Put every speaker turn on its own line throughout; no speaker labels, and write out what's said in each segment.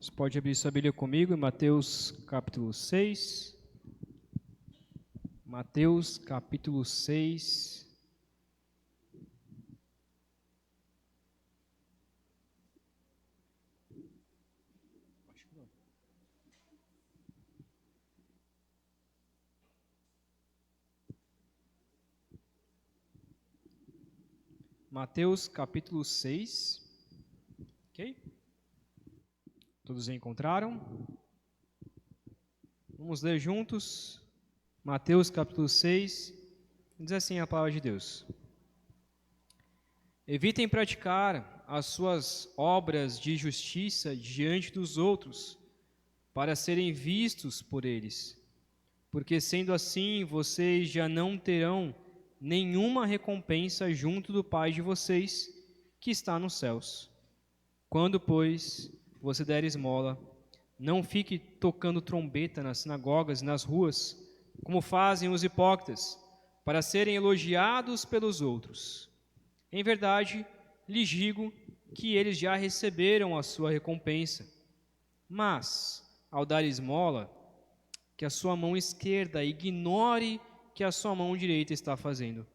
Você pode abrir sua Bíblia comigo em Mateus capítulo 6. Mateus capítulo 6. Mateus capítulo 6. Ok? Todos encontraram? Vamos ler juntos. Mateus capítulo 6. Diz assim a palavra de Deus: Evitem praticar as suas obras de justiça diante dos outros, para serem vistos por eles. Porque sendo assim, vocês já não terão nenhuma recompensa junto do Pai de vocês, que está nos céus. Quando, pois, você der esmola, não fique tocando trombeta nas sinagogas e nas ruas, como fazem os hipócritas, para serem elogiados pelos outros. Em verdade, lhes digo que eles já receberam a sua recompensa. Mas, ao dar esmola, que a sua mão esquerda ignore que a sua mão direita está fazendo,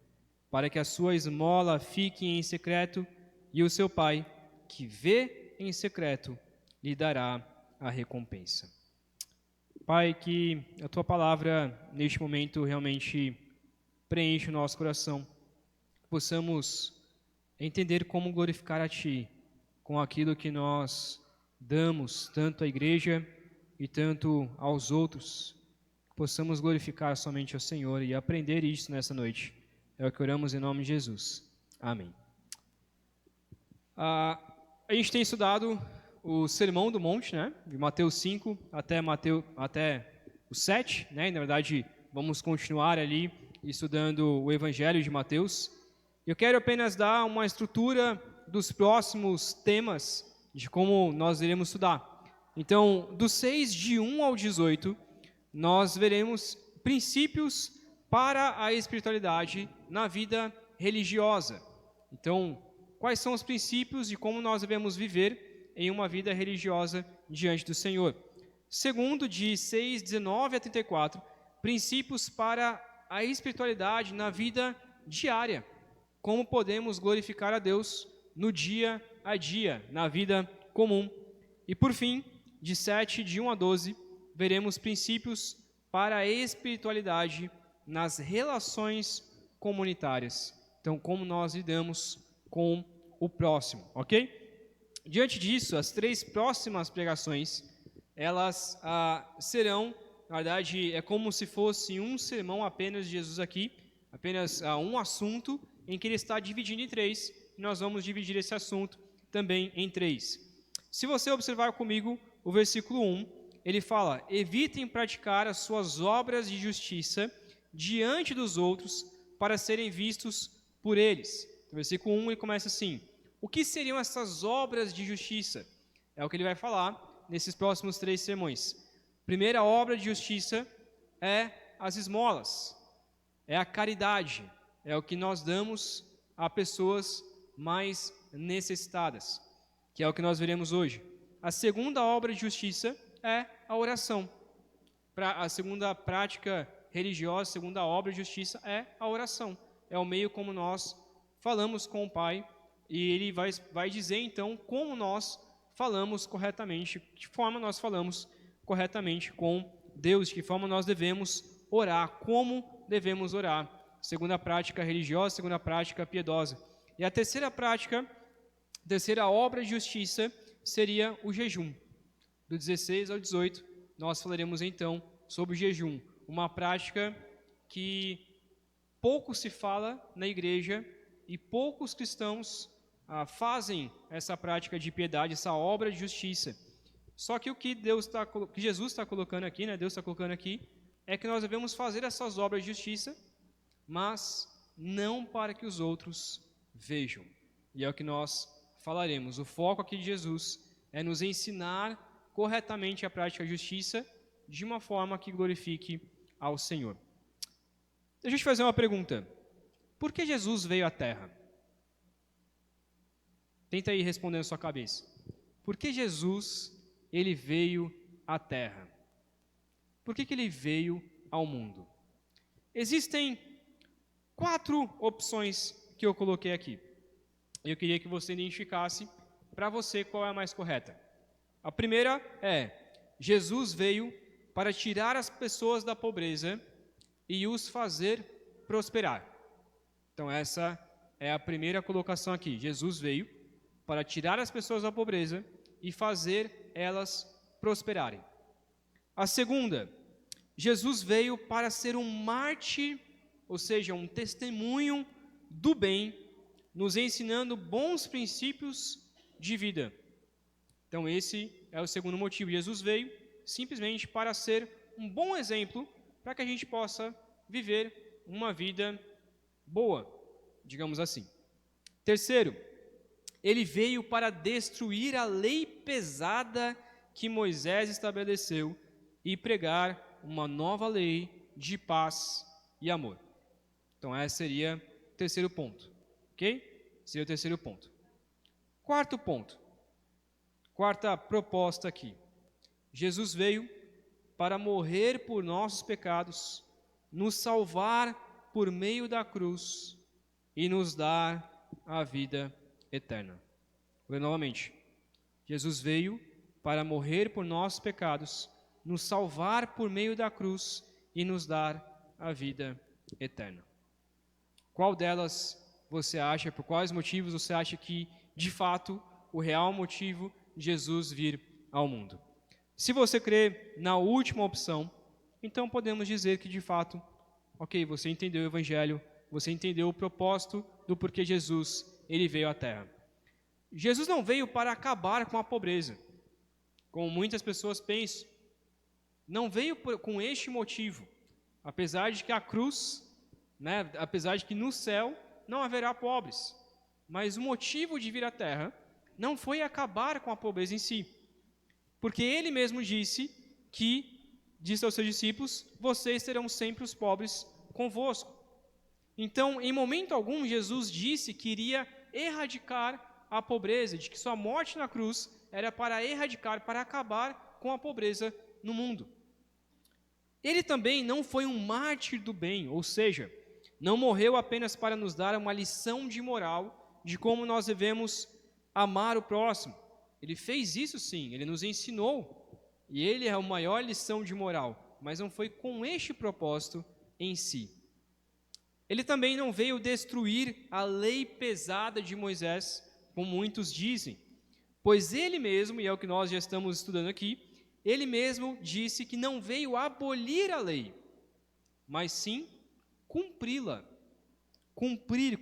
para que a sua esmola fique em secreto, e o seu Pai, que vê em secreto, lhe dará a recompensa. Pai, que a tua palavra neste momento realmente preenche o nosso coração, possamos entender como glorificar a Ti com aquilo que nós damos tanto à igreja e tanto aos outros, que possamos glorificar somente ao Senhor e aprender isso nessa noite. É o que oramos em nome de Jesus. Amém. A gente tem estudado o Sermão do Monte, né, de Mateus 5 até o 7, né, e na verdade vamos continuar ali estudando o Evangelho de Mateus. Eu quero apenas dar uma estrutura dos próximos temas de como nós iremos estudar. Então, do 6, de 1 ao 18, nós veremos princípios para a espiritualidade na vida religiosa. Então, quais são os princípios e como nós devemos viver em uma vida religiosa diante do Senhor. Segundo, de 6, 19 a 34, princípios para a espiritualidade na vida diária. Como podemos glorificar a Deus no dia a dia, na vida comum. E por fim, de 7, de 1 a 12, veremos princípios para a espiritualidade nas relações comunitárias. Então, como nós lidamos com o próximo, ok? Diante disso, as 3 próximas pregações, elas serão, na verdade, é como se fosse um sermão apenas de Jesus aqui, apenas um assunto em que ele está dividindo em 3, e nós vamos dividir esse assunto também em 3. Se você observar comigo o versículo 1, ele fala: evitem praticar as suas obras de justiça diante dos outros para serem vistos por eles. No versículo 1 ele começa assim: o que seriam essas obras de justiça? É o que ele vai falar nesses próximos 3 sermões. Primeira obra de justiça é as esmolas, é a caridade, é o que nós damos a pessoas mais necessitadas, que é o que nós veremos hoje. A segunda obra de justiça é a oração. A segunda prática religiosa, a segunda obra de justiça é a oração. É o meio como nós falamos com o Pai, e ele vai dizer então como nós falamos corretamente, de que forma nós falamos corretamente com Deus, de que forma nós devemos orar, como devemos orar. Segunda prática religiosa, segunda prática piedosa. E a terceira prática, terceira obra de justiça seria o jejum. Do 16 ao 18, nós falaremos então sobre o jejum, uma prática que pouco se fala na igreja e poucos cristãos fazem essa prática de piedade, essa obra de justiça. Só que o que Jesus está colocando aqui, né, Deus está colocando aqui, é que nós devemos fazer essas obras de justiça, mas não para que os outros vejam. E é o que nós falaremos. O foco aqui de Jesus é nos ensinar corretamente a prática da justiça de uma forma que glorifique ao Senhor. Deixa eu te fazer uma pergunta. Por que Jesus veio à Terra? Tenta aí responder na sua cabeça. Por que Jesus ele veio à Terra? Por que ele veio ao mundo? Existem 4 opções que eu coloquei aqui. Eu queria que você identificasse para você qual é a mais correta. A primeira é: Jesus veio para tirar as pessoas da pobreza e os fazer prosperar. Então essa é a primeira colocação aqui. Jesus veio para tirar as pessoas da pobreza e fazer elas prosperarem. A segunda: Jesus veio para ser um mártir, ou seja, um testemunho do bem, nos ensinando bons princípios de vida. Então esse é o segundo motivo. Jesus veio simplesmente para ser um bom exemplo para que a gente possa viver uma vida boa, digamos assim. Terceiro, ele veio para destruir a lei pesada que Moisés estabeleceu e pregar uma nova lei de paz e amor. Então esse seria o terceiro ponto, ok? Seria o terceiro ponto. Quarto ponto, quarta proposta aqui. Jesus veio para morrer por nossos pecados, nos salvar por meio da cruz e nos dar a vida eterna. Vou ler novamente. Jesus veio para morrer por nossos pecados, nos salvar por meio da cruz e nos dar a vida eterna. Qual delas você acha, por quais motivos você acha que, de fato, o real motivo de Jesus vir ao mundo? Se você crê na última opção, então podemos dizer que, de fato, ok, você entendeu o Evangelho, você entendeu o propósito do porquê Jesus ele veio à Terra. Jesus não veio para acabar com a pobreza, como muitas pessoas pensam. Não veio com este motivo, apesar de que a cruz, apesar de que no céu não haverá pobres. Mas o motivo de vir à Terra não foi acabar com a pobreza em si, porque ele mesmo disse aos seus discípulos: vocês terão sempre os pobres convosco. Então, em momento algum, Jesus disse que iria erradicar a pobreza, de que sua morte na cruz era para erradicar, para acabar com a pobreza no mundo. Ele também não foi um mártir do bem, ou seja, não morreu apenas para nos dar uma lição de moral, de como nós devemos amar o próximo. Ele fez isso sim, ele nos ensinou, e ele é a maior lição de moral, mas não foi com este propósito em si. Ele também não veio destruir a lei pesada de Moisés, como muitos dizem, pois ele mesmo, e é o que nós já estamos estudando aqui, ele mesmo disse que não veio abolir a lei, mas sim cumpri-la,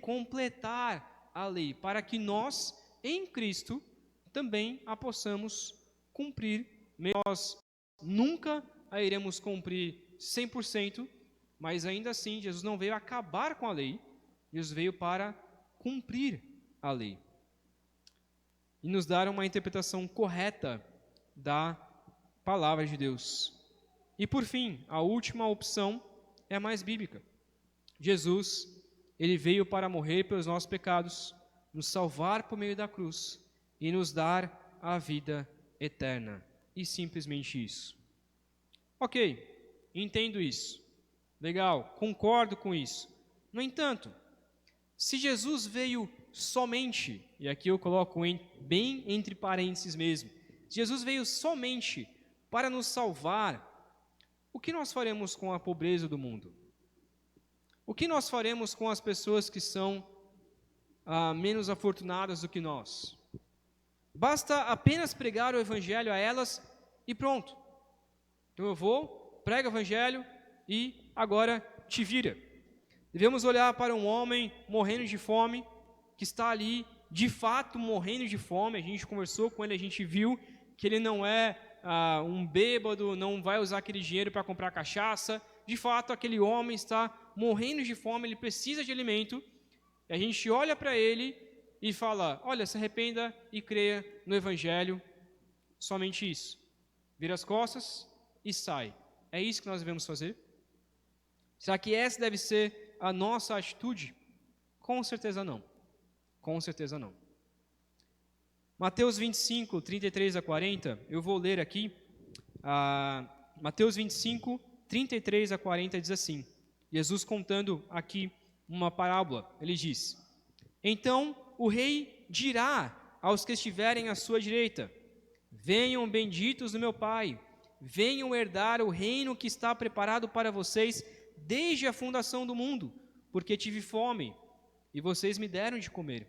completar a lei, para que nós, em Cristo, também a possamos cumprir. Nós nunca a iremos cumprir 100%, mas ainda assim, Jesus não veio acabar com a lei, Jesus veio para cumprir a lei e nos dar uma interpretação correta da palavra de Deus. E por fim, a última opção é a mais bíblica. Jesus, ele veio para morrer pelos nossos pecados, nos salvar por meio da cruz e nos dar a vida eterna. E simplesmente isso. Ok, entendo isso. Legal, concordo com isso. No entanto, se Jesus veio somente, e aqui eu coloco bem entre parênteses mesmo, Jesus veio somente para nos salvar, o que nós faremos com a pobreza do mundo? O que nós faremos com as pessoas que são menos afortunadas do que nós? Basta apenas pregar o Evangelho a elas e pronto. Então eu vou, prego o Evangelho e agora te vira. Devemos olhar para um homem morrendo de fome, que está ali, de fato, morrendo de fome. A gente conversou com ele, a gente viu que ele não é um bêbado, não vai usar aquele dinheiro para comprar cachaça. De fato, aquele homem está morrendo de fome, ele precisa de alimento. E a gente olha para ele e fala: olha, se arrependa e creia no Evangelho. Somente isso. Vira as costas e sai. É isso que nós devemos fazer? Será que essa deve ser a nossa atitude? Com certeza não. Com certeza não. Mateus 25, 33 a 40, eu vou ler aqui. Mateus 25, 33 a 40 diz assim, Jesus contando aqui uma parábola, ele diz: Então o rei dirá aos que estiverem à sua direita: Venham benditos do meu Pai, venham herdar o reino que está preparado para vocês desde a fundação do mundo, porque tive fome, e vocês me deram de comer.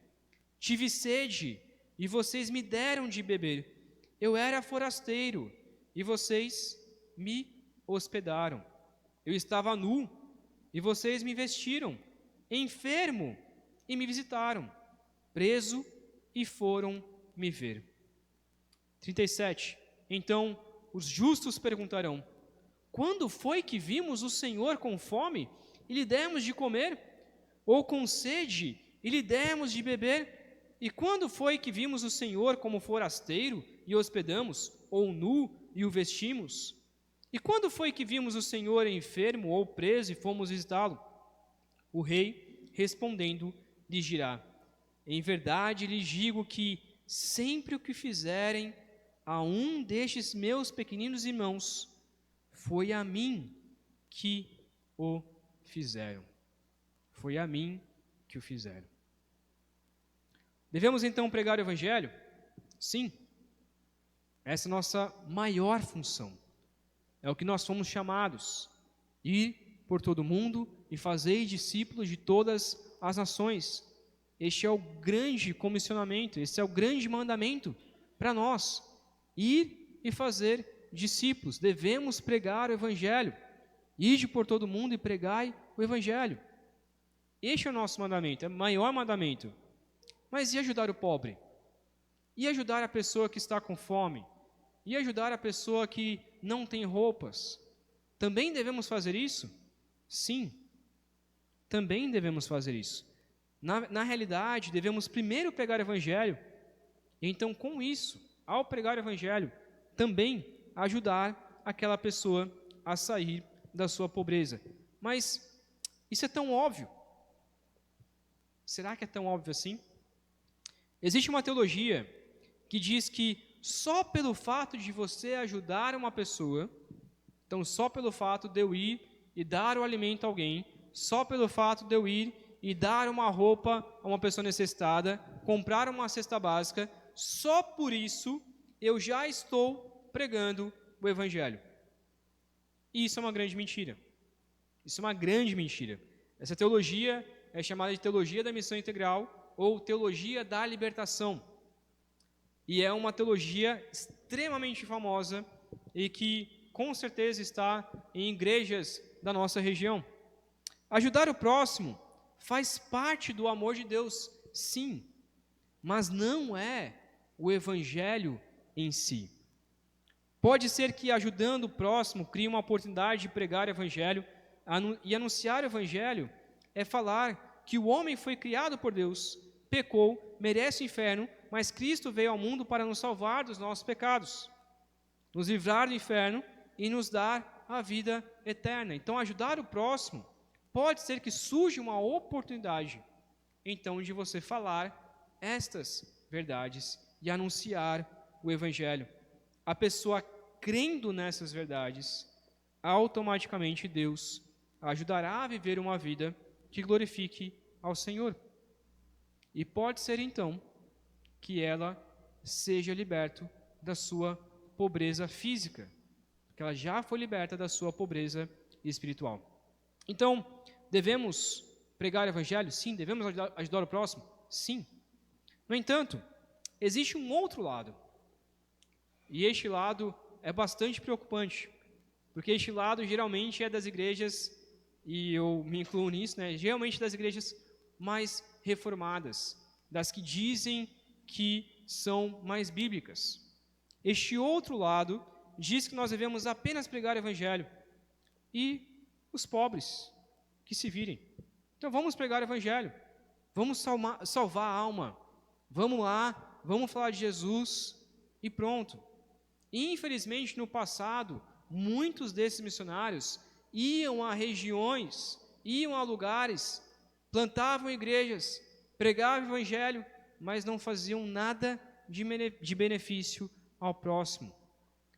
Tive sede, e vocês me deram de beber. Eu era forasteiro, e vocês me hospedaram. Eu estava nu, e vocês me vestiram. Enfermo, e me visitaram. Preso, e foram me ver. 37. Então os justos perguntarão: Quando foi que vimos o Senhor com fome e lhe demos de comer? Ou com sede e lhe demos de beber? E quando foi que vimos o Senhor como forasteiro e o hospedamos? Ou nu e o vestimos? E quando foi que vimos o Senhor enfermo ou preso e fomos visitá-lo? O rei, respondendo, lhes dirá: Em verdade lhes digo que sempre o que fizerem a um destes meus pequeninos irmãos, foi a mim que o fizeram. Foi a mim que o fizeram. Devemos então pregar o Evangelho? Sim. Essa é a nossa maior função. É o que nós fomos chamados. Ir por todo o mundo e fazer discípulos de todas as nações. Este é o grande comissionamento, este é o grande mandamento para nós. Ir e fazer discípulos. Devemos pregar o Evangelho. Ide por todo o mundo e pregai o Evangelho. Este é o nosso mandamento, é o maior mandamento. Mas e ajudar o pobre? E ajudar a pessoa que está com fome? E ajudar a pessoa que não tem roupas? Também devemos fazer isso? Sim, também devemos fazer isso. Na realidade, devemos primeiro pregar o Evangelho, e então com isso, ao pregar o Evangelho, também ajudar aquela pessoa a sair da sua pobreza. Mas isso é tão óbvio. Será que é tão óbvio assim? Existe uma teologia que diz que só pelo fato de você ajudar uma pessoa, então só pelo fato de eu ir e dar o alimento a alguém, só pelo fato de eu ir e dar uma roupa a uma pessoa necessitada, comprar uma cesta básica, só por isso eu já estou pregando o Evangelho. E isso é uma grande mentira. Isso é uma grande mentira. Essa teologia é chamada de teologia da missão integral ou teologia da libertação. E é uma teologia extremamente famosa e que com certeza está em igrejas da nossa região. Ajudar o próximo faz parte do amor de Deus, sim, mas não é o Evangelho em si. Pode ser que ajudando o próximo crie uma oportunidade de pregar o Evangelho, e anunciar o Evangelho é falar que o homem foi criado por Deus, pecou, merece o inferno, mas Cristo veio ao mundo para nos salvar dos nossos pecados, nos livrar do inferno e nos dar a vida eterna. Então, ajudar o próximo pode ser que surja uma oportunidade, então, de você falar estas verdades e anunciar o Evangelho. A pessoa crendo nessas verdades, automaticamente Deus a ajudará a viver uma vida que glorifique ao Senhor. E pode ser então que ela seja liberta da sua pobreza física, porque ela já foi liberta da sua pobreza espiritual. Então, devemos pregar o Evangelho? Sim. Devemos ajudar o próximo? Sim. No entanto, existe um outro lado, e este lado é bastante preocupante, porque este lado geralmente é das igrejas, e eu me incluo nisso, geralmente das igrejas mais reformadas, das que dizem que são mais bíblicas. Este outro lado diz que nós devemos apenas pregar o Evangelho, e os pobres que se virem. Então vamos pregar o Evangelho, vamos salvar a alma, vamos lá, vamos falar de Jesus e pronto. Infelizmente, no passado, muitos desses missionários iam a regiões, iam a lugares, plantavam igrejas, pregavam o Evangelho, mas não faziam nada de benefício ao próximo.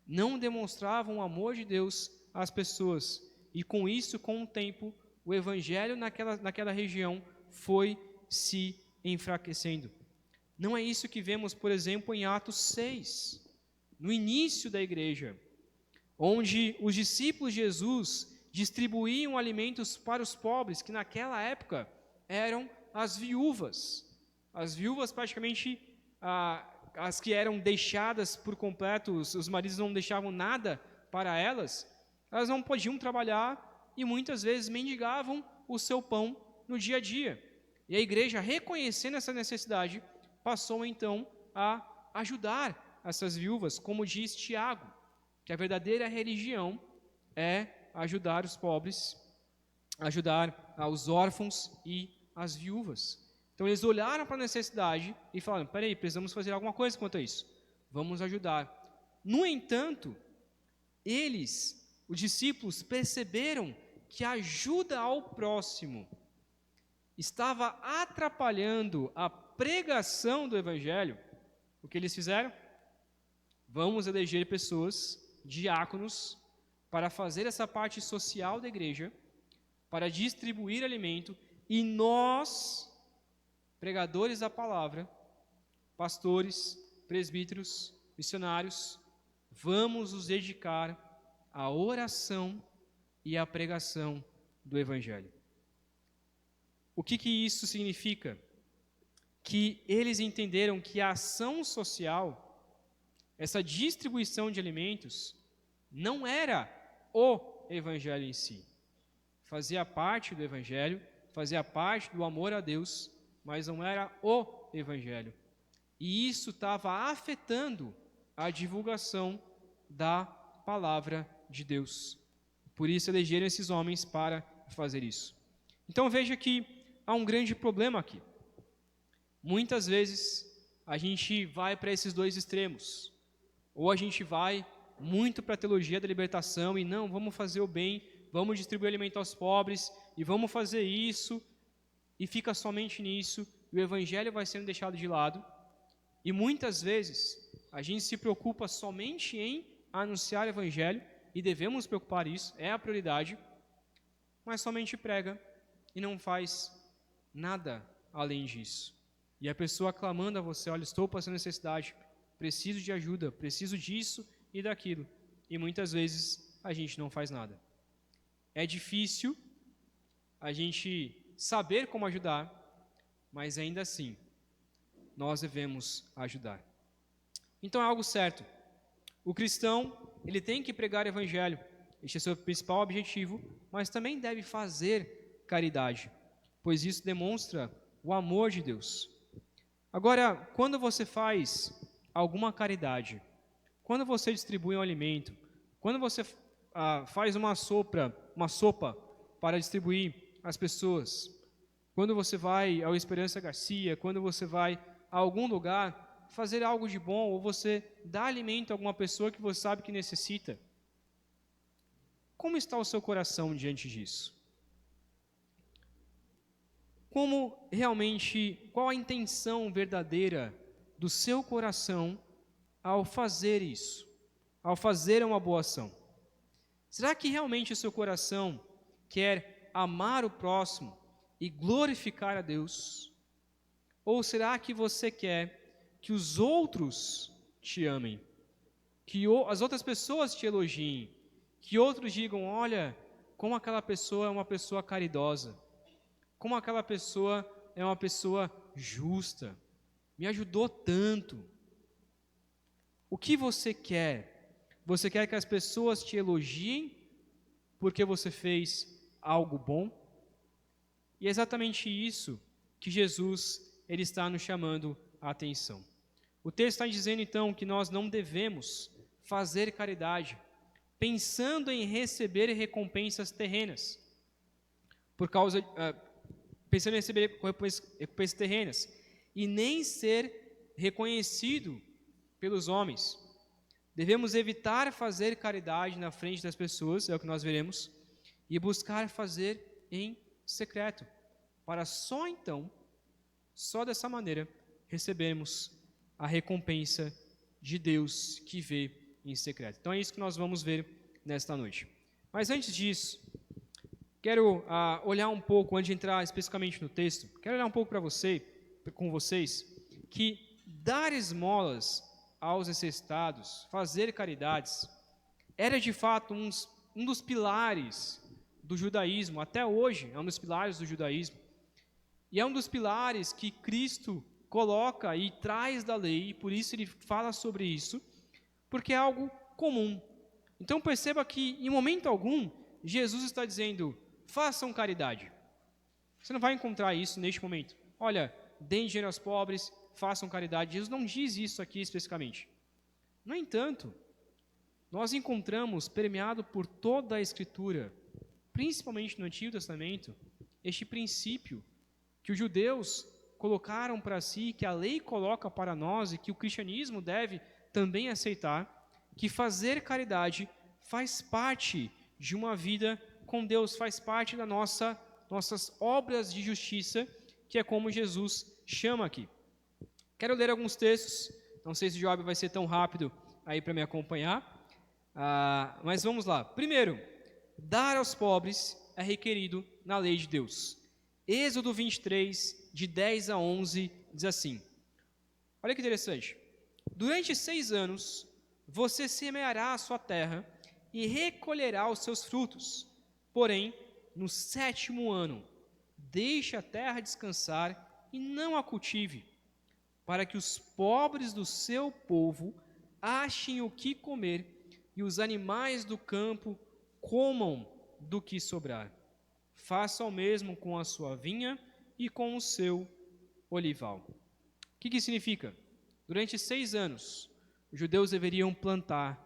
Não demonstravam o amor de Deus às pessoas. E com isso, com o tempo, o evangelho naquela região foi se enfraquecendo. Não é isso que vemos, por exemplo, em Atos 6, no início da igreja, onde os discípulos de Jesus distribuíam alimentos para os pobres, que naquela época eram as viúvas. As viúvas praticamente, as que eram deixadas por completo, os maridos não deixavam nada para elas não podiam trabalhar e muitas vezes mendigavam o seu pão no dia a dia. E a igreja, reconhecendo essa necessidade, passou então a ajudar essas viúvas, como diz Tiago, que a verdadeira religião é ajudar os pobres, ajudar os órfãos e as viúvas. Então eles olharam para a necessidade e falaram, peraí, precisamos fazer alguma coisa quanto a isso. Vamos ajudar. No entanto, os discípulos, perceberam que a ajuda ao próximo estava atrapalhando a pregação do evangelho. O que eles fizeram? Vamos eleger pessoas, diáconos, para fazer essa parte social da igreja, para distribuir alimento, e nós, pregadores da palavra, pastores, presbíteros, missionários, vamos nos dedicar à oração e à pregação do evangelho. O que isso significa? Que eles entenderam que a ação social, essa distribuição de alimentos, não era o evangelho em si. Fazia parte do evangelho, fazia parte do amor a Deus, mas não era o evangelho. E isso estava afetando a divulgação da palavra de Deus. Por isso elegeram esses homens para fazer isso. Então veja que há um grande problema aqui. Muitas vezes a gente vai para esses dois extremos. Ou a gente vai muito para a teologia da libertação e não, vamos fazer o bem, vamos distribuir alimento aos pobres e vamos fazer isso, e fica somente nisso, e o evangelho vai sendo deixado de lado. E muitas vezes a gente se preocupa somente em anunciar o evangelho, e devemos nos preocupar isso, é a prioridade, mas somente prega e não faz nada além disso. E a pessoa clamando a você, olha, estou passando necessidade, preciso de ajuda, preciso disso e daquilo. E muitas vezes a gente não faz nada. É difícil a gente saber como ajudar, mas ainda assim, nós devemos ajudar. Então é algo certo. O cristão, ele tem que pregar o evangelho. Este é o seu principal objetivo, mas também deve fazer caridade, pois isso demonstra o amor de Deus. Agora, quando você faz alguma caridade, quando você distribui um alimento, quando você faz uma sopa para distribuir às pessoas, quando você vai ao Esperança Garcia, quando você vai a algum lugar fazer algo de bom, ou você dá alimento a alguma pessoa que você sabe que necessita, como está o seu coração diante disso? Qual a intenção verdadeira do seu coração ao fazer isso, ao fazer uma boa ação? Será que realmente o seu coração quer amar o próximo e glorificar a Deus? Ou será que você quer que os outros te amem, que as outras pessoas te elogiem, que outros digam, olha, como aquela pessoa é uma pessoa caridosa, como aquela pessoa é uma pessoa justa, me ajudou tanto. O que você quer? Você quer que as pessoas te elogiem porque você fez algo bom? E é exatamente isso que Jesus ele está nos chamando a atenção. O texto está dizendo então que nós não devemos fazer caridade pensando em receber recompensas terrenas, pensando em receber recompensas terrenas, e nem ser reconhecido pelos homens. Devemos evitar fazer caridade na frente das pessoas, é o que nós veremos, e buscar fazer em secreto, para só dessa maneira, recebermos a recompensa de Deus que vê em secreto. Então é isso que nós vamos ver nesta noite. Mas antes disso, quero olhar um pouco, antes de entrar especificamente no texto, quero olhar um pouco com vocês, que dar esmolas aos necessitados, fazer caridades, era de fato um dos pilares do judaísmo, até hoje é um dos pilares do judaísmo, e é um dos pilares que Cristo coloca e traz da lei, e por isso ele fala sobre isso, porque é algo comum. Então perceba que em momento algum, Jesus está dizendo, façam caridade. Você não vai encontrar isso neste momento. Olha, deem dinheiro aos pobres, façam caridade. Jesus não diz isso aqui especificamente. No entanto, nós encontramos, permeado por toda a Escritura, principalmente no Antigo Testamento, este princípio que os judeus colocaram para si, que a lei coloca para nós e que o cristianismo deve também aceitar, que fazer caridade faz parte de uma vida com Deus, faz parte das nossas obras de justiça, que é como Jesus chama aqui. Quero ler alguns textos, não sei se o Job vai ser tão rápido aí para me acompanhar, mas vamos lá. Primeiro, dar aos pobres é requerido na lei de Deus. Êxodo 23, de 10 a 11, diz assim, olha que interessante, durante 6 anos você semeará a sua terra e recolherá os seus frutos, porém, no 7º ano, deixe a terra descansar e não a cultive, para que os pobres do seu povo achem o que comer e os animais do campo comam do que sobrar. Faça o mesmo com a sua vinha e com o seu olival. O que significa? Durante 6 anos, os judeus deveriam plantar,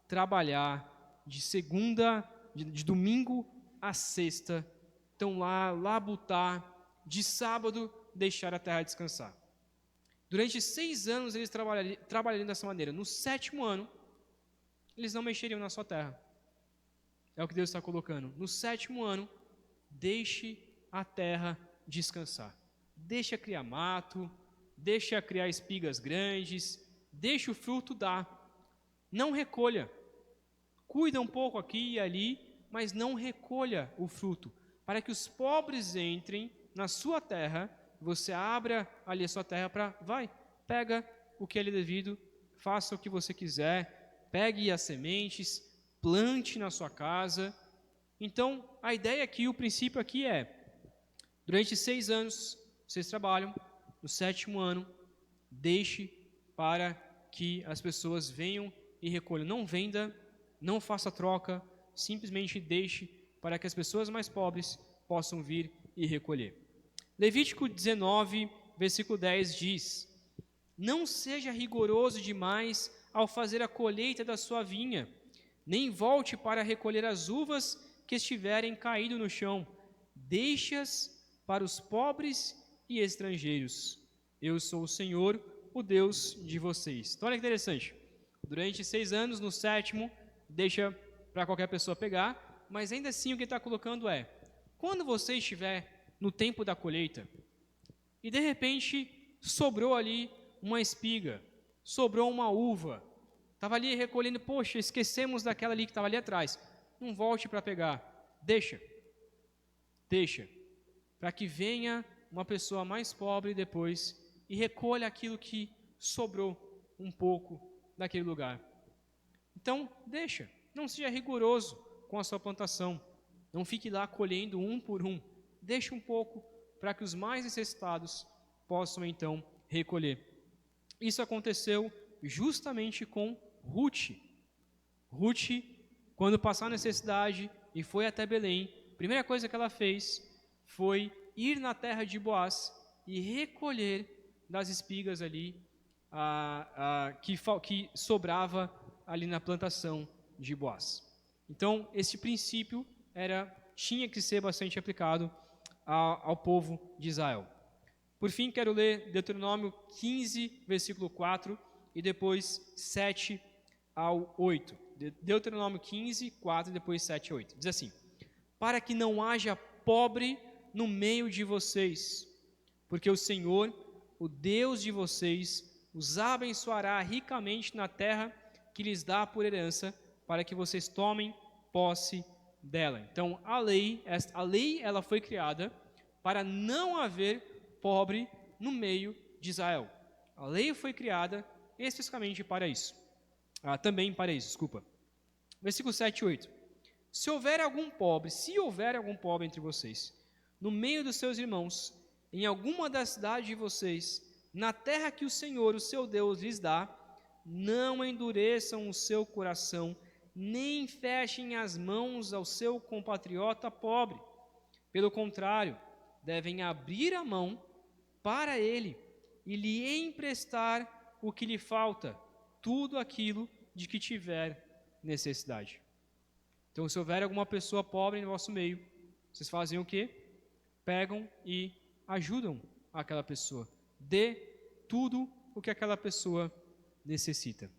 trabalhar de domingo a sexta, então lá labutar, de sábado deixar a terra descansar. Durante 6 anos eles trabalhariam dessa maneira. No 7º ano, eles não mexeriam na sua terra. É o que Deus está colocando. No 7º ano, deixe a terra descansar. Deixe-a criar mato, deixe-a criar espigas grandes, deixe o fruto dar. Não recolha. Cuida um pouco aqui e ali, mas não recolha o fruto. Para que os pobres entrem na sua terra, você abra ali a sua terra pega o que é lhe devido, faça o que você quiser, pegue as sementes, plante na sua casa. Então, a ideia aqui, o princípio aqui é, durante 6 anos, vocês trabalham, no 7º ano, deixe para que as pessoas venham e recolham. Não venda, não faça troca, simplesmente deixe para que as pessoas mais pobres possam vir e recolher. Levítico 19, versículo 10 diz, não seja rigoroso demais ao fazer a colheita da sua vinha, nem volte para recolher as uvas que estiverem caído no chão, deixe-as para os pobres e estrangeiros. Eu sou o Senhor, o Deus de vocês. Então olha que interessante, durante 6 anos, no 7º, deixa para qualquer pessoa pegar, mas ainda assim o que ele está colocando é, quando você estiver no tempo da colheita, e de repente sobrou ali uma espiga, sobrou uma uva, estava ali recolhendo, poxa, esquecemos daquela ali que estava ali atrás, não volte para pegar, deixa, para que venha uma pessoa mais pobre depois e recolha aquilo que sobrou um pouco daquele lugar. Então, deixa, não seja rigoroso com a sua plantação, não fique lá colhendo um por um, deixe um pouco para que os mais necessitados possam então recolher. Isso aconteceu justamente com Ruth. Ruth, quando passou a necessidade e foi até Belém, a primeira coisa que ela fez foi ir na terra de Boaz e recolher das espigas ali que sobrava ali na plantação de Boaz. Então, esse princípio tinha que ser bastante aplicado ao povo de Israel. Por fim, quero ler Deuteronômio 15, versículo 4, e depois 7 ao 8. Deuteronômio 15, 4, e depois 7 a 8. Diz assim, para que não haja pobre no meio de vocês, porque o Senhor, o Deus de vocês, os abençoará ricamente na terra que lhes dá por herança, para que vocês tomem posse dela. Então, a lei ela foi criada para não haver pobre no meio de Israel. A lei foi criada especificamente para isso. Também para isso, desculpa. Versículo 7 e 8. Se houver algum pobre entre vocês, no meio dos seus irmãos, em alguma das cidades de vocês, na terra que o Senhor, o seu Deus, lhes dá, não endureçam o seu coração, nem fechem as mãos ao seu compatriota pobre. Pelo contrário, devem abrir a mão para ele e lhe emprestar o que lhe falta, tudo aquilo de que tiver necessidade. Então, se houver alguma pessoa pobre no vosso meio, vocês fazem o quê? Pegam e ajudam aquela pessoa. Dê tudo o que aquela pessoa necessita.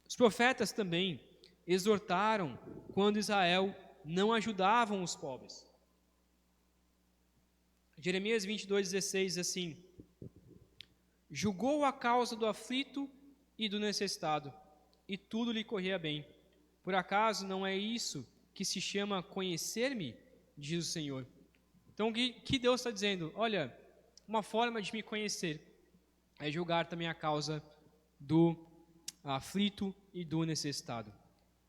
Os profetas também exortaram quando Israel não ajudavam os pobres. Jeremias 22:16 diz assim: julgou a causa do aflito e do necessitado, e tudo lhe corria bem. Por acaso não é isso que se chama conhecer-me, diz o Senhor. Então, o que Deus está dizendo? Olha, uma forma de me conhecer é julgar também a causa do aflito e do necessitado.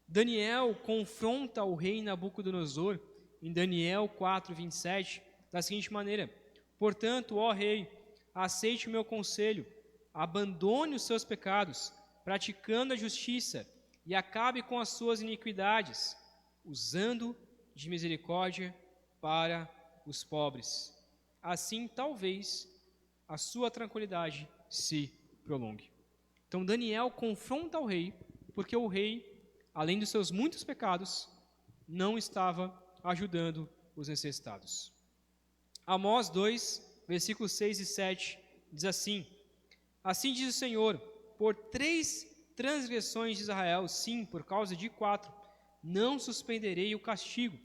Daniel confronta o rei Nabucodonosor em Daniel 4:27 da seguinte maneira: portanto, ó rei, aceite o meu conselho, abandone os seus pecados, praticando a justiça, e acabe com as suas iniquidades, usando de misericórdia para os pobres. Assim, talvez, a sua tranquilidade se prolongue. Então, Daniel confronta o rei, porque o rei, além dos seus muitos pecados, não estava ajudando os necessitados. Amós 2, versículos 6 e 7, diz assim: assim diz o Senhor, por 3 transgressões de Israel, sim, por causa de 4, não suspenderei o castigo,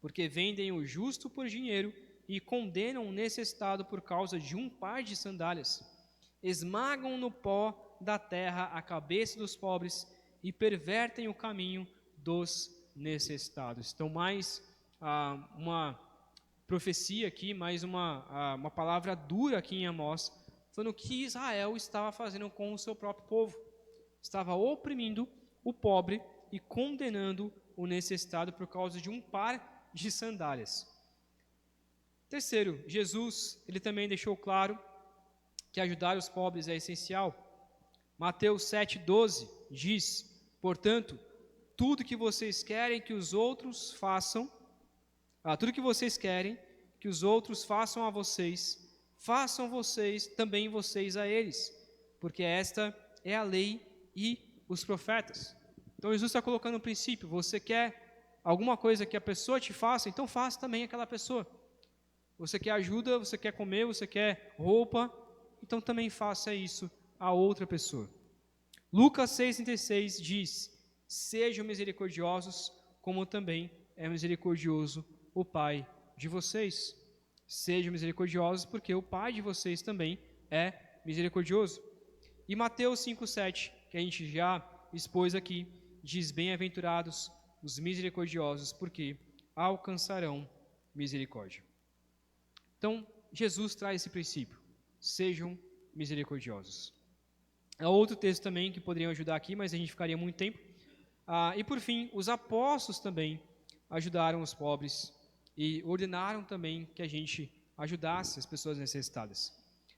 porque vendem o justo por dinheiro e condenam o necessitado por causa de um par de sandálias. Esmagam no pó da terra a cabeça dos pobres e pervertem o caminho dos necessitados. Então, mais uma profecia aqui, mais uma palavra dura aqui em Amós, falando o que Israel estava fazendo com o seu próprio povo. Estava oprimindo o pobre e condenando o necessitado por causa de um par de sandálias. Terceiro, Jesus, ele também deixou claro que ajudar os pobres é essencial. Mateus 7,12 diz: portanto, tudo que vocês querem que os outros façam, tudo que vocês querem que os outros façam a vocês, façam vocês também vocês a eles, porque esta é a lei e os profetas. Então Jesus está colocando um princípio: você quer alguma coisa que a pessoa te faça, então faça também aquela pessoa. Você quer ajuda, você quer comer, você quer roupa, então também faça isso a outra pessoa. Lucas 6,36 diz: sejam misericordiosos, como também é misericordioso o Pai de vocês. Sejam misericordiosos, porque o Pai de vocês também é misericordioso. E Mateus 5,7, que a gente já expôs aqui, diz: bem-aventurados os misericordiosos, porque alcançarão misericórdia. Então, Jesus traz esse princípio: sejam misericordiosos. Há outro texto também que poderiam ajudar aqui, mas a gente ficaria muito tempo. E por fim, os apóstolos também ajudaram os pobres e ordenaram também que a gente ajudasse as pessoas necessitadas.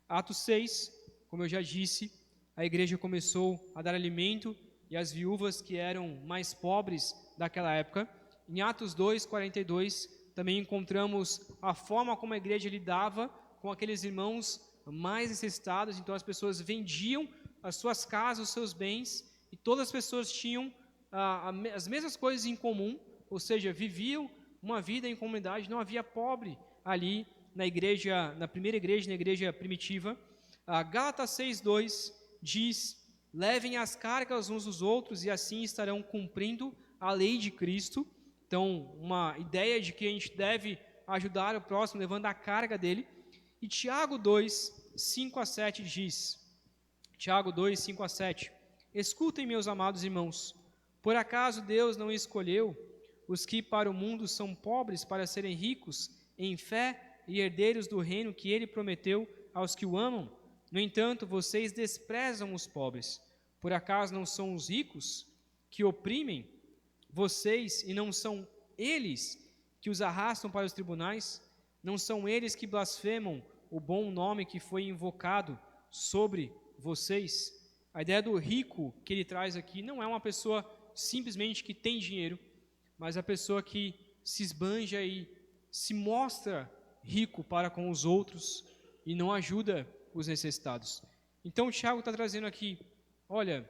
Atos 6, como eu já disse, a igreja começou a dar alimento e as viúvas que eram mais pobres daquela época. Em Atos 2:42, também encontramos a forma como a igreja lidava com aqueles irmãos mais necessitados. Então as pessoas vendiam as suas casas, os seus bens, e todas as pessoas tinham as mesmas coisas em comum, ou seja, viviam uma vida em comunidade, não havia pobre ali na igreja, na primeira igreja, na igreja primitiva. Gálatas 6:2 diz: levem as cargas uns dos outros e assim estarão cumprindo a lei de Cristo. Então, uma ideia de que a gente deve ajudar o próximo levando a carga dele. E Tiago 2:5-7 diz: Tiago 2, 5 a 7. Escutem, meus amados irmãos, por acaso Deus não escolheu os que para o mundo são pobres para serem ricos em fé e herdeiros do reino que ele prometeu aos que o amam? No entanto, vocês desprezam os pobres. Por acaso não são os ricos que oprimem vocês e não são eles que os arrastam para os tribunais? Não são eles que blasfemam o bom nome que foi invocado sobre vocês? A ideia do rico que ele traz aqui não é uma pessoa simplesmente que tem dinheiro, mas a pessoa que se esbanja e se mostra rico para com os outros e não ajuda os necessitados. Então o Tiago está trazendo aqui, olha,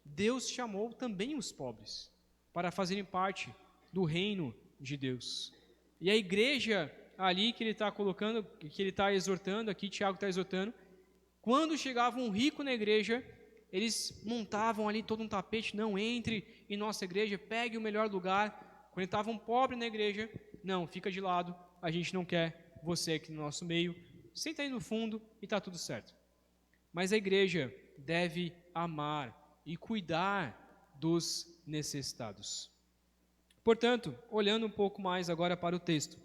Deus chamou também os pobres para fazerem parte do reino de Deus. E a igreja ali que ele está colocando, que ele está exortando aqui, Tiago está exortando, quando chegava um rico na igreja, eles montavam ali todo um tapete, não, entre em nossa igreja, pegue o melhor lugar. Quando estava um pobre na igreja, não, fica de lado, a gente não quer você aqui no nosso meio, senta aí no fundo e está tudo certo. Mas a igreja deve amar e cuidar dos necessitados. Portanto, olhando um pouco mais agora para o texto,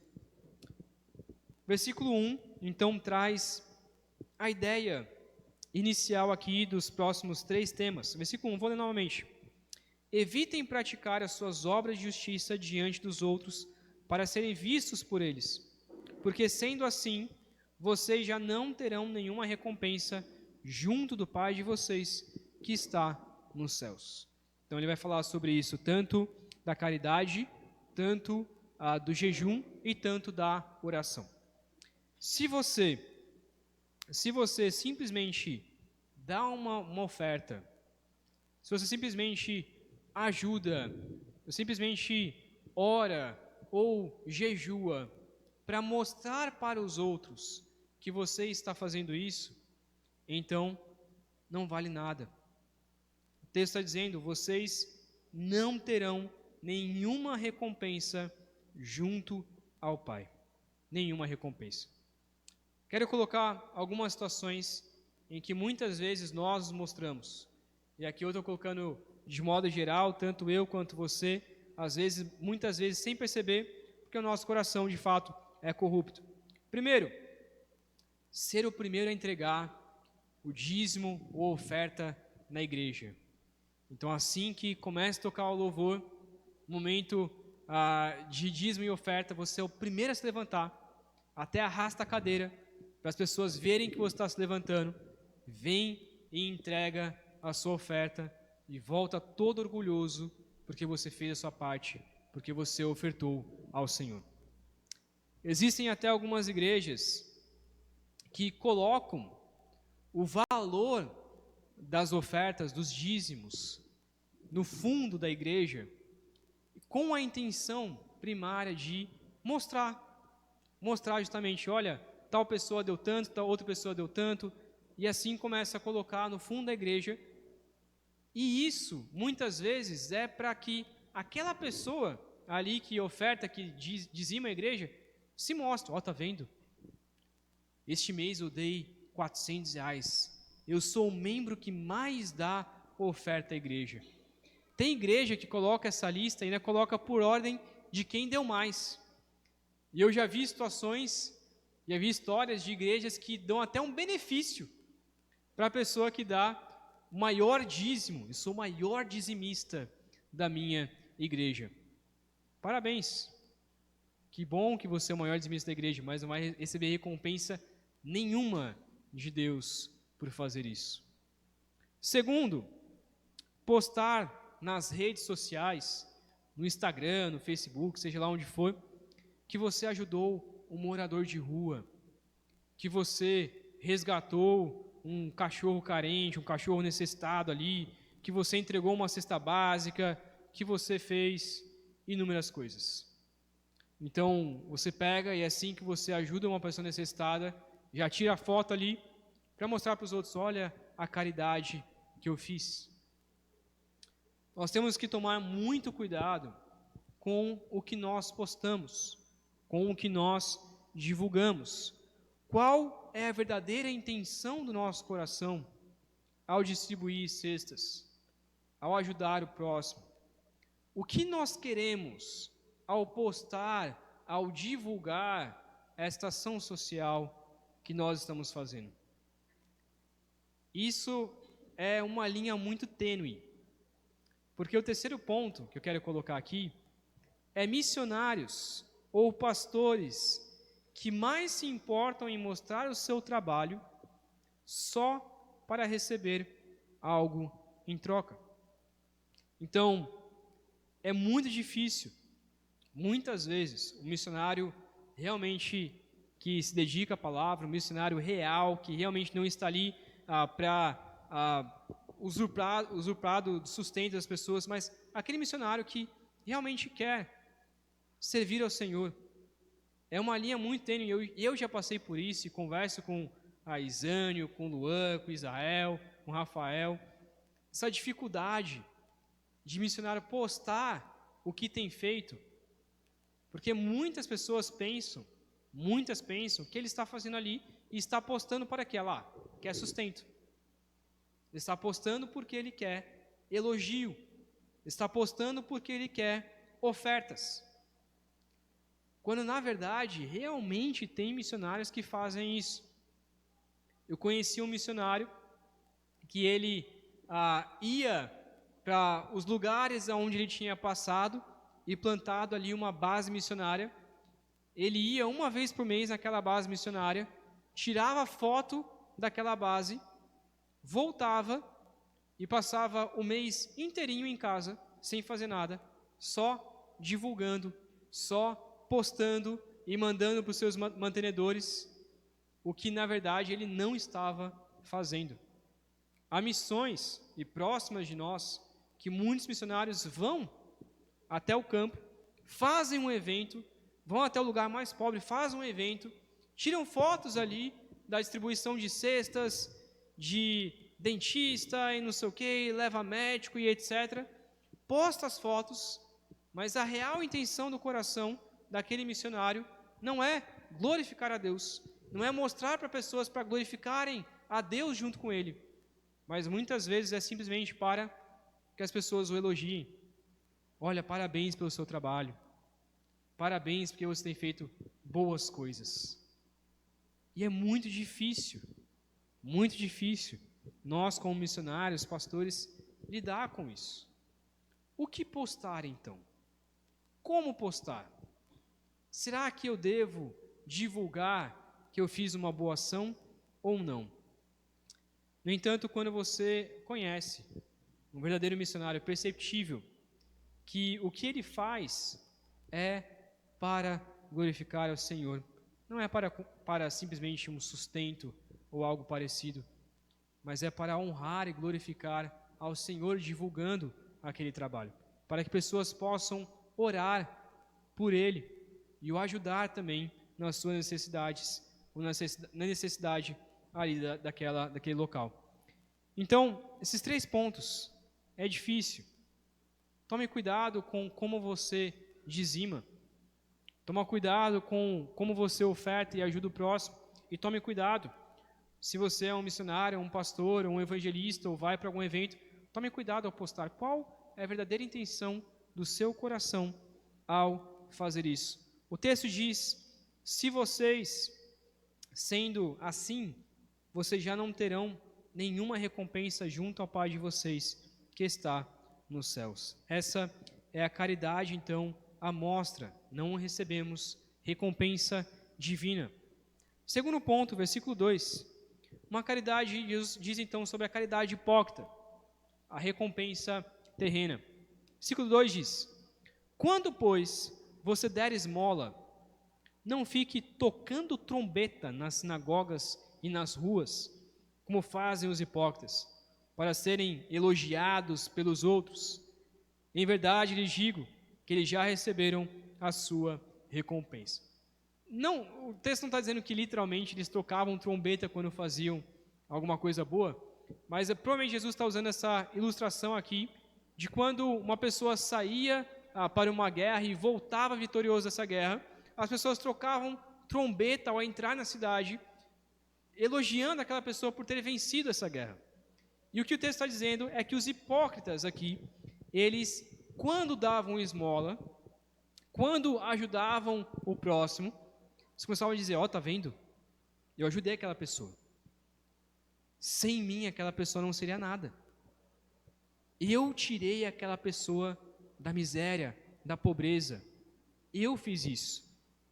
versículo 1, então, traz a ideia inicial aqui dos próximos 3 temas. Versículo 1, vou ler novamente. Evitem praticar as suas obras de justiça diante dos outros para serem vistos por eles, porque sendo assim, vocês já não terão nenhuma recompensa junto do Pai de vocês que está nos céus. Então ele vai falar sobre isso, tanto da caridade, tanto do jejum e tanto da oração. Se você simplesmente dá uma oferta, se você simplesmente ajuda, simplesmente ora ou jejua para mostrar para os outros que você está fazendo isso, então não vale nada. O texto está dizendo, vocês não terão nenhuma recompensa junto ao Pai. Nenhuma recompensa. Quero colocar algumas situações em que muitas vezes nós nos mostramos. E aqui eu estou colocando de modo geral, tanto eu quanto você, às vezes, muitas vezes sem perceber, porque o nosso coração de fato é corrupto. Primeiro, ser o primeiro a entregar o dízimo ou oferta na igreja. Então assim que começa a tocar o louvor, momento de dízimo e oferta, você é o primeiro a se levantar, até arrasta a cadeira, para as pessoas verem que você está se levantando, vem e entrega a sua oferta e volta todo orgulhoso, porque você fez a sua parte, porque você ofertou ao Senhor. Existem até algumas igrejas que colocam o valor das ofertas, dos dízimos, no fundo da igreja, com a intenção primária de mostrar justamente, olha, tal pessoa deu tanto, tal outra pessoa deu tanto, e assim começa a colocar no fundo da igreja, e isso, muitas vezes, é para que aquela pessoa ali que oferta, que dizima a igreja, se mostre, ó, tá vendo? Este mês eu dei R$400, eu sou o membro que mais dá oferta à igreja. Tem igreja que coloca essa lista e ainda coloca por ordem de quem deu mais. E eu já vi situações, já vi histórias de igrejas que dão até um benefício para a pessoa que dá o maior dízimo. Eu sou o maior dizimista da minha igreja. Parabéns. Que bom que você é o maior dizimista da igreja, mas não vai receber recompensa nenhuma de Deus por fazer isso. Segundo, postar nas redes sociais, no Instagram, no Facebook, seja lá onde for, que você ajudou um morador de rua, que você resgatou um cachorro carente, um cachorro necessitado ali, que você entregou uma cesta básica, que você fez inúmeras coisas. Então, você pega e assim que você ajuda uma pessoa necessitada, já tira a foto ali para mostrar para os outros, olha a caridade que eu fiz. Nós temos que tomar muito cuidado com o que nós postamos, com o que nós divulgamos. Qual é a verdadeira intenção do nosso coração ao distribuir cestas, ao ajudar o próximo? O que nós queremos ao postar, ao divulgar esta ação social que nós estamos fazendo? Isso é uma linha muito tênue, porque o terceiro ponto que eu quero colocar aqui é missionários ou pastores que mais se importam em mostrar o seu trabalho só para receber algo em troca. Então, é muito difícil, muitas vezes, o missionário realmente que se dedica à palavra, um missionário real, que realmente não está ali para usurpar do sustento das pessoas, mas aquele missionário que realmente quer servir ao Senhor. É uma linha muito tênue, eu já passei por isso e converso com a Isânio, com o Luan, com o Israel, com o Rafael, essa dificuldade de missionário postar o que tem feito, porque muitas pessoas pensam que ele está fazendo ali e está postando para quê? Lá, quer sustento. Ele está postando porque ele quer elogio, ele está postando porque ele quer ofertas. Quando na verdade, realmente tem missionários que fazem isso. Eu conheci um missionário que ele ia para os lugares onde ele tinha passado e plantado ali uma base missionária. Ele ia uma vez por mês naquela base missionária, tirava foto daquela base, voltava e passava o mês inteirinho em casa, sem fazer nada, só divulgando, só postando e mandando para os seus mantenedores o que na verdade ele não estava fazendo. Há missões e próximas de nós que muitos missionários vão até o campo, fazem um evento, vão até o lugar mais pobre, fazem um evento, tiram fotos ali da distribuição de cestas, de dentista e não sei o que, leva médico e etc. Posta as fotos, mas a real intenção do coração daquele missionário não é glorificar a Deus, não é mostrar para pessoas para glorificarem a Deus junto com ele, mas muitas vezes é simplesmente para que as pessoas o elogiem. Olha, parabéns pelo seu trabalho, parabéns porque você tem feito boas coisas. E é muito difícil nós como missionários, pastores, lidar com isso. O que postar então? Como postar? Será que eu devo divulgar que eu fiz uma boa ação ou não? No entanto, quando você conhece um verdadeiro missionário, é perceptível que o que ele faz é para glorificar ao Senhor. Não é para simplesmente um sustento ou algo parecido, mas é para honrar e glorificar ao Senhor divulgando aquele trabalho, para que pessoas possam orar por ele e o ajudar também nas suas necessidades, ou na necessidade ali daquele local. Então, esses 3 pontos, é difícil. Tome cuidado com como você dizima. Tome cuidado com como você oferta e ajuda o próximo. E tome cuidado, se você é um missionário, um pastor, um evangelista, ou vai para algum evento, tome cuidado ao postar. Qual é a verdadeira intenção do seu coração ao fazer isso? O texto diz, se vocês, sendo assim, vocês já não terão nenhuma recompensa junto ao Pai de vocês, que está nos céus. Essa é a caridade, então, a mostra. Não recebemos recompensa divina. Segundo ponto, versículo 2. Uma caridade, Jesus diz então sobre a caridade hipócrita, a recompensa terrena. Versículo 2 diz, quando, pois, você der esmola, não fique tocando trombeta nas sinagogas e nas ruas, como fazem os hipócritas, para serem elogiados pelos outros. Em verdade lhes digo que eles já receberam a sua recompensa. Não, o texto não está dizendo que literalmente eles tocavam trombeta quando faziam alguma coisa boa, mas provavelmente Jesus está usando essa ilustração aqui de quando uma pessoa saía para uma guerra e voltava vitorioso dessa guerra, as pessoas trocavam trombeta ao entrar na cidade, elogiando aquela pessoa por ter vencido essa guerra. E o que o texto está dizendo é que os hipócritas aqui, eles, quando davam esmola, quando ajudavam o próximo, eles começavam a dizer, ó, tá vendo? Eu ajudei aquela pessoa. Sem mim, aquela pessoa não seria nada. Eu tirei aquela pessoa da miséria, da pobreza. Eu fiz isso.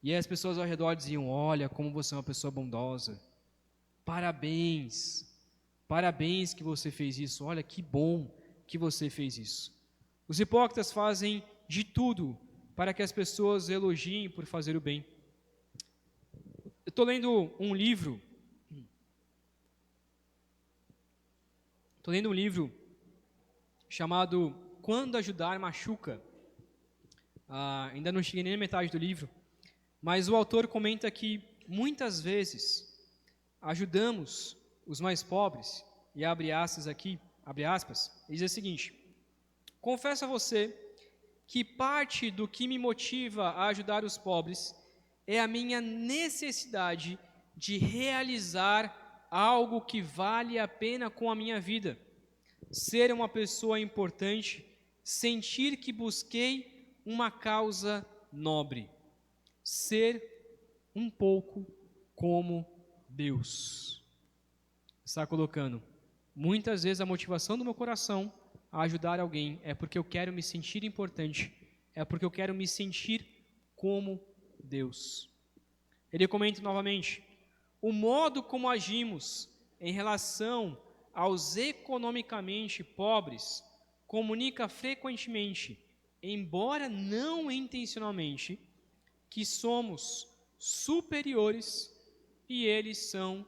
E aí as pessoas ao redor diziam, olha como você é uma pessoa bondosa. Parabéns. Parabéns que você fez isso. Olha que bom que você fez isso. Os hipócritas fazem de tudo para que as pessoas elogiem por fazer o bem. Eu estou lendo um livro. Estou lendo um livro chamado Quando Ajudar Machuca. Ainda não cheguei nem na metade do livro, mas o autor comenta que muitas vezes ajudamos os mais pobres, e abre aspas aqui, abre aspas, e diz o seguinte: confesso a você que parte do que me motiva a ajudar os pobres é a minha necessidade de realizar algo que vale a pena com a minha vida, ser uma pessoa importante, sentir que busquei uma causa nobre, ser um pouco como Deus. Está colocando, muitas vezes a motivação do meu coração a ajudar alguém é porque eu quero me sentir importante, é porque eu quero me sentir como Deus. Ele comenta novamente, o modo como agimos em relação aos economicamente pobres comunica frequentemente, embora não intencionalmente, que somos superiores e eles são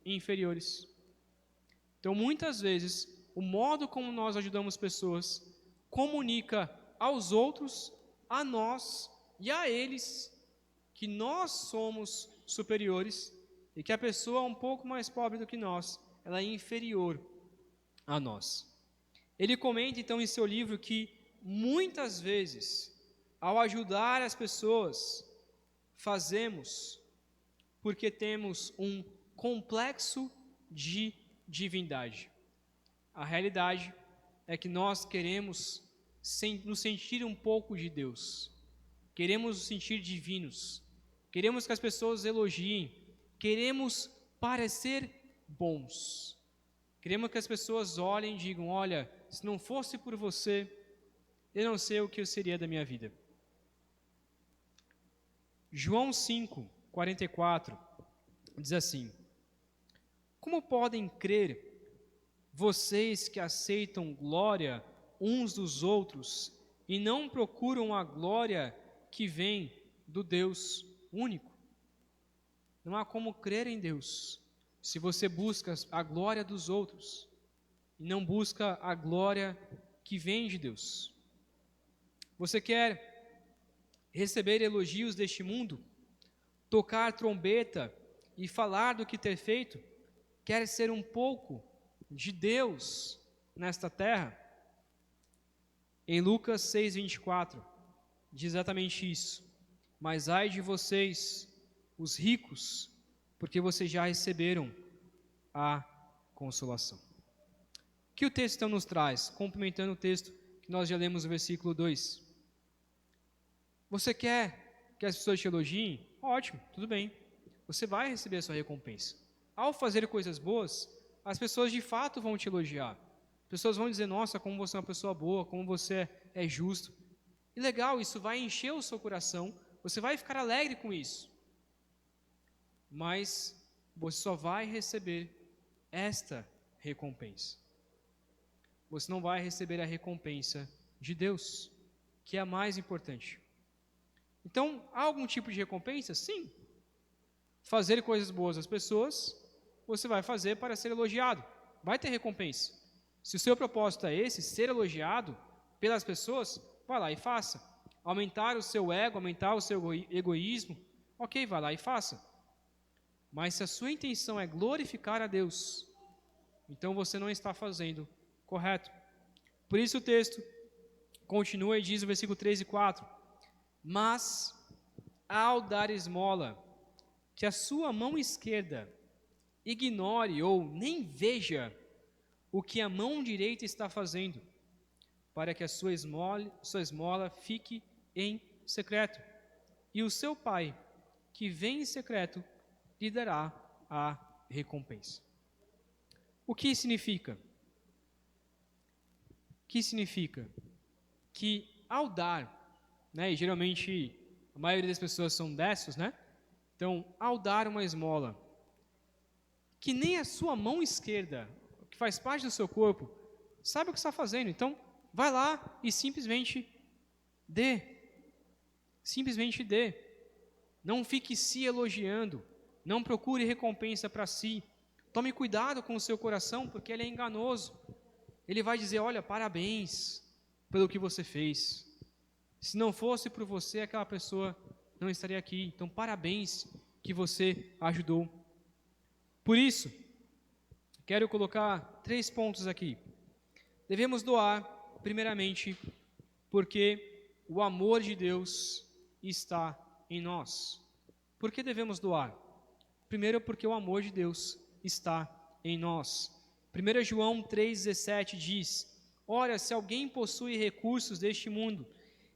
inferiores. Então, muitas vezes, o modo como nós ajudamos pessoas comunica aos outros, a nós e a eles que nós somos superiores e que a pessoa um pouco mais pobre do que nós, ela é inferior a nós. Ele comenta então em seu livro que muitas vezes, ao ajudar as pessoas, fazemos porque temos um complexo de divindade. A realidade é que nós queremos nos sentir um pouco de Deus, queremos nos sentir divinos, queremos que as pessoas elogiem, queremos parecer bons, queremos que as pessoas olhem e digam, olha, se não fosse por você, eu não sei o que eu seria da minha vida. João 5:44 diz assim, como podem crer vocês que aceitam glória uns dos outros e não procuram a glória que vem do Deus único? Não há como crer em Deus se você busca a glória dos outros e não busca a glória que vem de Deus. Você quer receber elogios deste mundo, tocar trombeta e falar do que ter feito? Quer ser um pouco de Deus nesta terra? Em Lucas 6:24 diz exatamente isso. Mas ai de vocês, os ricos, porque vocês já receberam a consolação. O que o texto então nos traz? Complementando o texto que nós já lemos no versículo 2. Você quer que as pessoas te elogiem? Ótimo, tudo bem. Você vai receber a sua recompensa. Ao fazer coisas boas, as pessoas de fato vão te elogiar. As pessoas vão dizer, nossa, como você é uma pessoa boa, como você é justo. E legal, isso vai encher o seu coração, você vai ficar alegre com isso. Mas você só vai receber esta recompensa. Você não vai receber a recompensa de Deus, que é a mais importante. Então, há algum tipo de recompensa? Sim. Fazer coisas boas às pessoas, você vai fazer para ser elogiado. Vai ter recompensa. Se o seu propósito é esse, ser elogiado pelas pessoas, vai lá e faça. Aumentar o seu ego, aumentar o seu egoísmo, ok, vai lá e faça. Mas se a sua intenção é glorificar a Deus, então você não está fazendo correto. Por isso o texto continua e diz no versículo 3 e 4, mas ao dar esmola, que a sua mão esquerda ignore ou nem veja o que a mão direita está fazendo, para que a sua esmola fique em secreto. E o seu pai, que vem em secreto, lhe dará a recompensa. O que significa? Que significa que ao dar, né, e geralmente a maioria das pessoas são destros, né? Então, ao dar uma esmola, que nem a sua mão esquerda, que faz parte do seu corpo, sabe o que está fazendo. Então, vai lá e simplesmente dê. Simplesmente dê. Não fique se elogiando. Não procure recompensa para si. Tome cuidado com o seu coração, porque ele é enganoso. Ele vai dizer, olha, parabéns pelo que você fez. Se não fosse por você, aquela pessoa não estaria aqui. Então, parabéns que você ajudou. Por isso, quero colocar 3 pontos aqui. Devemos doar, primeiramente, porque o amor de Deus está em nós. Por que devemos doar? Primeiro, porque o amor de Deus está em nós. 1 João 3,17 diz, ora, se alguém possui recursos deste mundo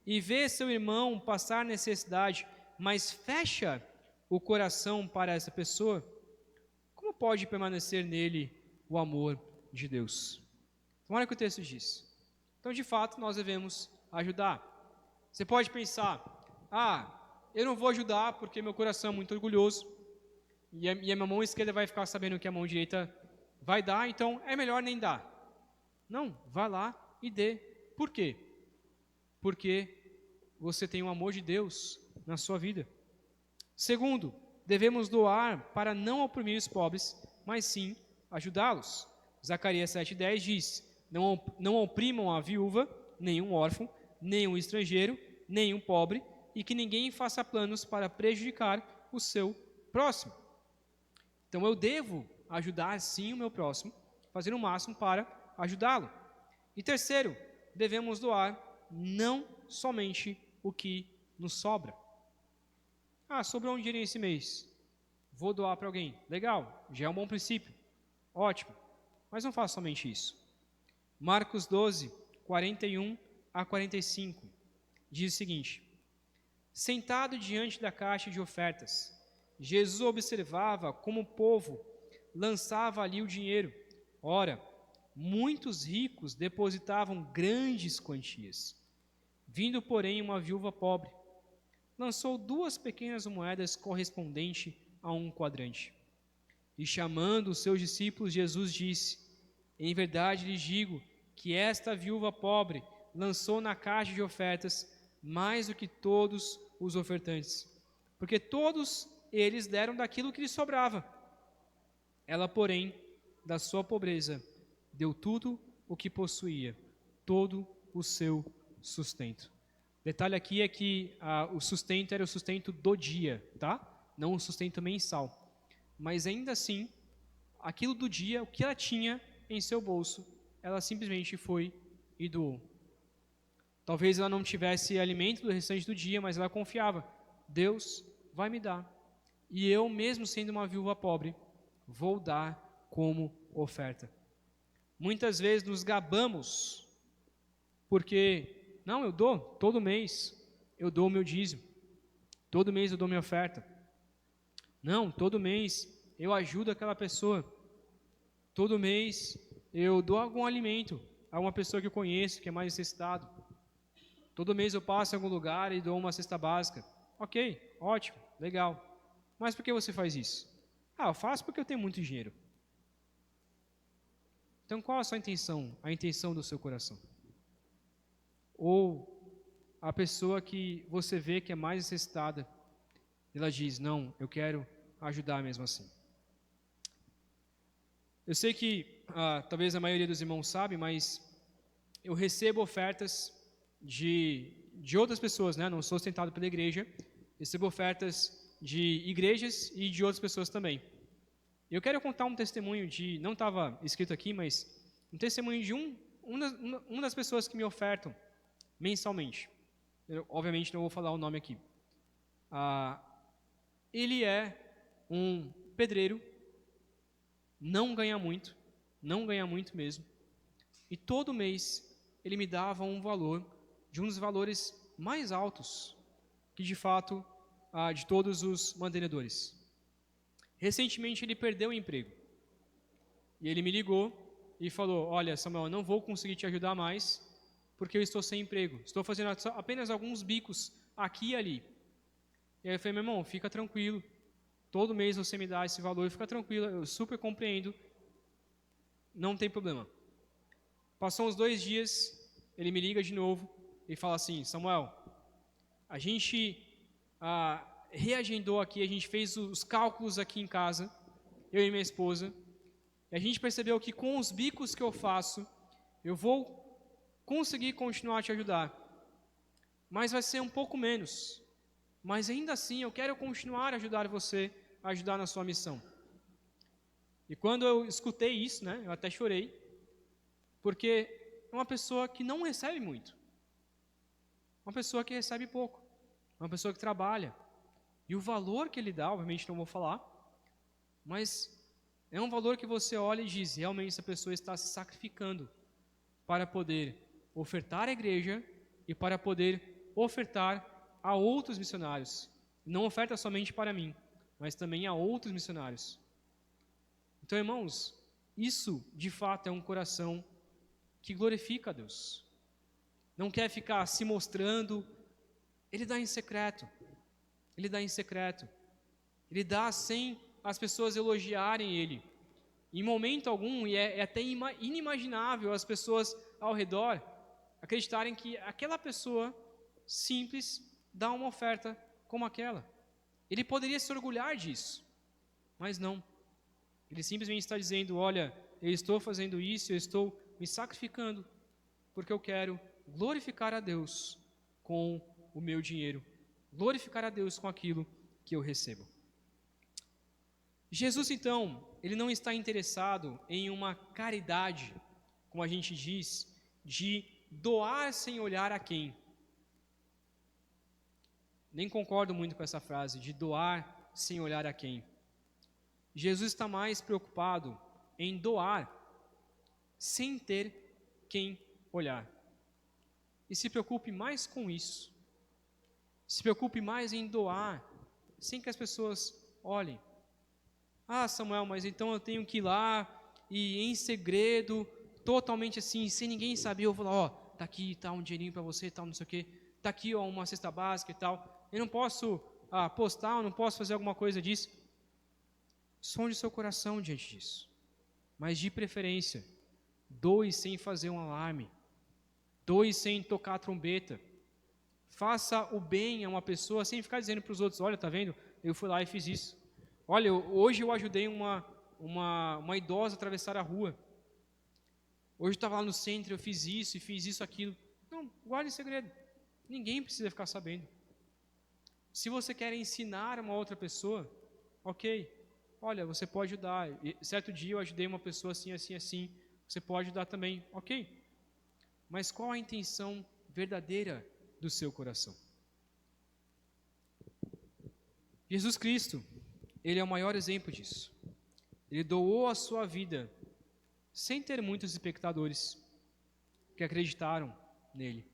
e vê seu irmão passar necessidade, mas fecha o coração para essa pessoa, como pode permanecer nele o amor de Deus? Então, olha o que o texto diz. Então, de fato, nós devemos ajudar. Você pode pensar, eu não vou ajudar porque meu coração é muito orgulhoso e a minha mão esquerda vai ficar sabendo que a mão direita vai dar, então é melhor nem dar. Não, vá lá e dê. Por quê? Porque você tem o amor de Deus na sua vida. Segundo, devemos doar para não oprimir os pobres, mas sim ajudá-los. Zacarias 7,10 diz, não oprimam a viúva, nem um órfão, nem um estrangeiro, nem um pobre, e que ninguém faça planos para prejudicar o seu próximo. Então eu devo ajudar sim o meu próximo, fazer o máximo para ajudá-lo. E terceiro, devemos doar não somente o que nos sobra. Sobrou um dinheiro esse mês, vou doar para alguém. Legal, já é um bom princípio, ótimo. Mas não faça somente isso. Marcos 12, 41 a 45, diz o seguinte, sentado diante da caixa de ofertas, Jesus observava como o povo lançava ali o dinheiro. Ora, muitos ricos depositavam grandes quantias. Vindo, porém, uma viúva pobre, lançou 2 pequenas moedas correspondentes a 1 quadrante. E chamando os seus discípulos, Jesus disse, em verdade lhes digo que esta viúva pobre lançou na caixa de ofertas mais do que todos os ofertantes, porque todos eles deram daquilo que lhes sobrava. Ela, porém, da sua pobreza, deu tudo o que possuía, todo o seu sustento. Detalhe aqui é que o sustento era o sustento do dia, tá? Não o sustento mensal. Mas ainda assim, aquilo do dia, o que ela tinha em seu bolso, ela simplesmente foi e doou. Talvez ela não tivesse alimento do restante do dia, mas ela confiava, Deus vai me dar. E eu, mesmo sendo uma viúva pobre, vou dar como oferta. Muitas vezes nos gabamos, porque, não, eu dou, todo mês eu dou o meu dízimo, todo mês eu dou minha oferta. Não, todo mês eu ajudo aquela pessoa, todo mês eu dou algum alimento a uma pessoa que eu conheço, que é mais necessitado. Todo mês eu passo em algum lugar e dou uma cesta básica. Ok, ótimo, legal. Mas por que você faz isso? Eu faço porque eu tenho muito dinheiro. Então qual a sua intenção? A intenção do seu coração? Ou a pessoa que você vê que é mais necessitada, ela diz, não, eu quero ajudar mesmo assim. Eu sei que talvez a maioria dos irmãos sabe, mas eu recebo ofertas de outras pessoas, né? Não sou sustentado pela igreja, recebo ofertas de igrejas e de outras pessoas também. Eu quero contar um testemunho não estava escrito aqui, mas um testemunho de uma das pessoas que me ofertam mensalmente. Eu, obviamente não vou falar o nome aqui. Ele é um pedreiro, não ganha muito, não ganha muito mesmo. E todo mês ele me dava um valor, de um dos valores mais altos que de fato de todos os mantenedores. Recentemente ele perdeu o emprego. E ele me ligou e falou: olha, Samuel, eu não vou conseguir te ajudar mais porque eu estou sem emprego. Estou fazendo apenas alguns bicos aqui e ali. E aí eu falei: meu irmão, fica tranquilo. Todo mês você me dá esse valor, fica tranquilo, eu super compreendo. Não tem problema. Passou uns 2 dias, ele me liga de novo e fala assim: Samuel, a gente reagendou aqui, a gente fez os cálculos aqui em casa, eu e minha esposa, e a gente percebeu que com os bicos que eu faço, eu vou conseguir continuar a te ajudar, mas vai ser um pouco menos, mas ainda assim eu quero continuar a ajudar você, a ajudar na sua missão. E quando eu escutei isso, né, eu até chorei, porque é uma pessoa que não recebe muito, uma pessoa que recebe pouco, uma pessoa que trabalha, e o valor que ele dá, obviamente não vou falar, mas é um valor que você olha e diz: realmente essa pessoa está se sacrificando para poder ofertar à igreja e para poder ofertar a outros missionários. Não oferta somente para mim, mas também a outros missionários. Então, irmãos, isso de fato é um coração que glorifica a Deus. Não quer ficar se mostrando, ele dá em secreto. Ele dá em secreto. Ele dá sem as pessoas elogiarem ele. Em momento algum, e é até inimaginável as pessoas ao redor acreditarem que aquela pessoa simples dá uma oferta como aquela. Ele poderia se orgulhar disso, mas não. Ele simplesmente está dizendo: olha, eu estou fazendo isso, eu estou me sacrificando, porque eu quero glorificar a Deus com o meu dinheiro, glorificar a Deus com aquilo que eu recebo. Jesus, então, ele não está interessado em uma caridade, como a gente diz, de doar sem olhar a quem. Nem concordo muito com essa frase, de doar sem olhar a quem. Jesus está mais preocupado em doar sem ter quem olhar. E se preocupe mais com isso. Se preocupe mais em doar sem que as pessoas olhem. Ah, Samuel, mas então eu tenho que ir lá e em segredo, totalmente assim, sem ninguém saber, eu vou lá: ó, tá aqui, tá um dinheirinho para você, tal, não sei o quê, tá aqui, ó, uma cesta básica e tal. Eu não posso postar, eu não posso fazer alguma coisa disso. Sonde seu coração diante disso. Mas de preferência, doe sem fazer um alarme, doe sem tocar a trombeta. Faça o bem a uma pessoa sem ficar dizendo para os outros: olha, tá vendo? Eu fui lá e fiz isso. Olha, hoje eu ajudei uma idosa a atravessar a rua. Hoje eu estava lá no centro, eu fiz isso e fiz isso, aquilo. Não, guarde em segredo. Ninguém precisa ficar sabendo. Se você quer ensinar uma outra pessoa, ok. Olha, você pode ajudar. Certo dia eu ajudei uma pessoa assim, assim, assim. Você pode ajudar também, ok. Mas qual a intenção verdadeira do seu coração? Jesus Cristo, ele é o maior exemplo disso. Ele doou a sua vida sem ter muitos espectadores que acreditaram nele.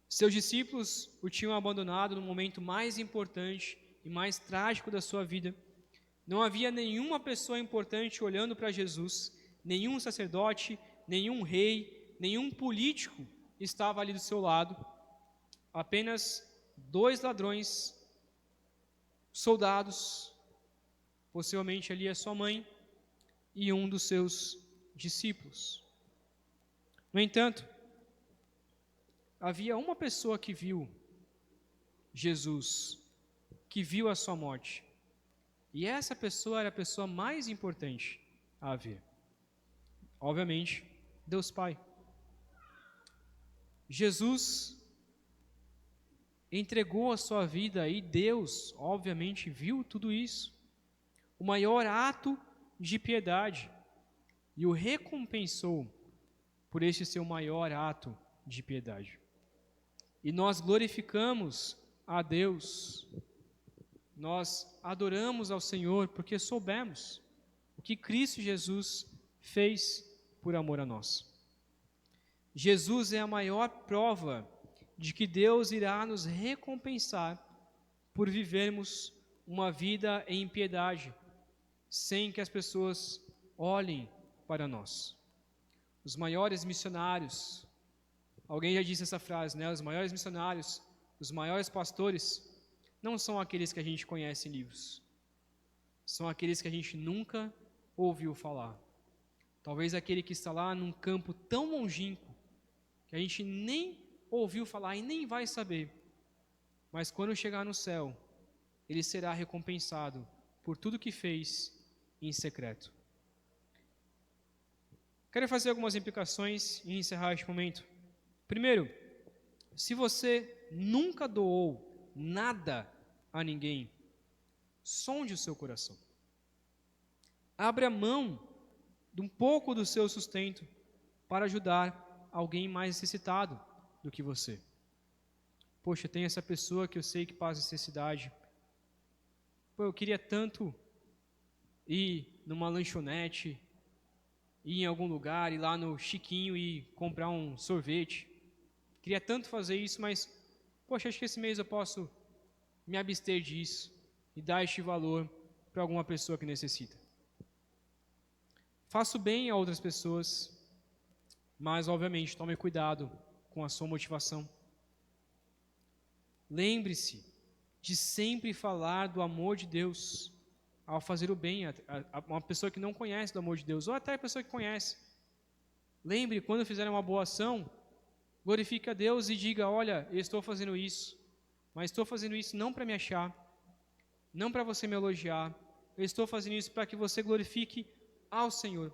Seus discípulos o tinham abandonado no momento mais importante e mais trágico da sua vida. Não havia nenhuma pessoa importante olhando para Jesus, nenhum sacerdote, nenhum rei, nenhum político estava ali do seu lado. Apenas 2 ladrões, soldados, possivelmente ali a sua mãe e um dos seus discípulos. No entanto, havia uma pessoa que viu Jesus, que viu a sua morte. E essa pessoa era a pessoa mais importante a ver. Obviamente, Deus Pai. Jesus entregou a sua vida e Deus, obviamente, viu tudo isso. O maior ato de piedade e o recompensou por este seu maior ato de piedade. E nós glorificamos a Deus, nós adoramos ao Senhor porque soubemos o que Cristo Jesus fez por amor a nós. Jesus é a maior prova de que Deus irá nos recompensar por vivermos uma vida em piedade, sem que as pessoas olhem para nós. Os maiores missionários, alguém já disse essa frase, né? Os maiores missionários, os maiores pastores, não são aqueles que a gente conhece em livros. São aqueles que a gente nunca ouviu falar. Talvez aquele que está lá num campo tão longínquo, que a gente nem ouviu falar e nem vai saber. Mas quando chegar no céu, ele será recompensado por tudo que fez em secreto. Quero fazer algumas implicações e encerrar este momento. Primeiro, se você nunca doou nada a ninguém, sonde o seu coração. Abra mão de um pouco do seu sustento para ajudar alguém mais necessitado do que você. Poxa, tem essa pessoa que eu sei que passa necessidade. Pô, eu queria tanto ir numa lanchonete, ir em algum lugar, ir lá no Chiquinho e comprar um sorvete. Queria tanto fazer isso, mas, poxa, acho que esse mês eu posso me abster disso e dar este valor para alguma pessoa que necessita. Faça o bem a outras pessoas, mas, obviamente, tome cuidado com a sua motivação. Lembre-se de sempre falar do amor de Deus ao fazer o bem a uma pessoa que não conhece do amor de Deus, ou até a pessoa que conhece. Lembre, quando fizer uma boa ação, glorifique a Deus e diga, olha, eu estou fazendo isso, mas estou fazendo isso não para me achar, não para você me elogiar, eu estou fazendo isso para que você glorifique ao Senhor,